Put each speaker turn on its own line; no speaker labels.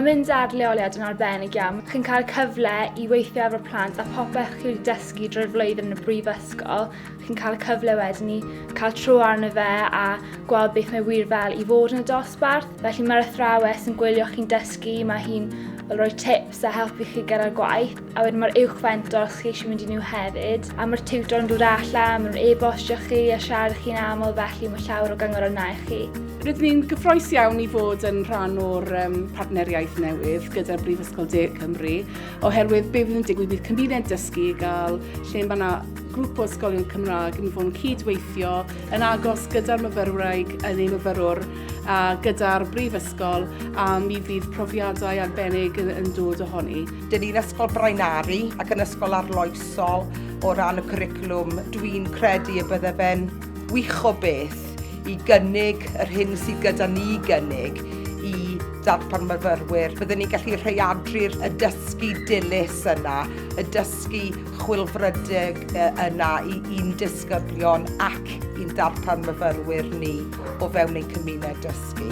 mynd ar leoliad yn arbennig iawn. Chi'n cael cyfle i weithio efo'r plant a popeth chi wedi dysgu drwy'r flwyddyn yn y brifysgol. Chi'n cael cyfle wedyn i cael tro arno fe a gweld beth mae wir fel i fod yn y dosbarth. Felly mae'r athrawes yn gwylio chi'n dysgu, mae hi'n rhoi tips a helpu chi gyda'r gwaith. A wedyn mae'r uwchfentor os chi eisiau mynd i nhw hefyd. A mae'r tiwtor yn dod allan, mae'n e-bostio chi a siarad chi'n aml, felly mae llawer o gyngor yna i chi.
Rydyn ni'n gyffroes iawn i fod yn rhan o'r partneriaeth newydd gyda'r Brifysgol De Cymru, oherwydd be fydd yn digwydd bydd cymuned dysgu i gael lle mae yna grŵp o ysgolion Cymraeg yn fod yn cydweithio yn agos gyda'r myfyrwraig yn ei myfyrwr a gyda'r brifysgol a mi fydd profiadau arbennig yn dod ohoni.
Dyn ni'n ysgol braenari ac yn ysgol arloesol o ran y cwricwlwm. Dwi'n credu y bydde fe'n wych o beth i gynnig yr hyn sydd gyda ni gynnig i darpan myfyrwyr. Byddwn ni'n gallu rheiadru'r y dysgu dilys yna, y dysgu chwilfrydig yna i'n disgyblion ac i'n darpan myfyrwyr ni o fewn ein cymuned dysgu.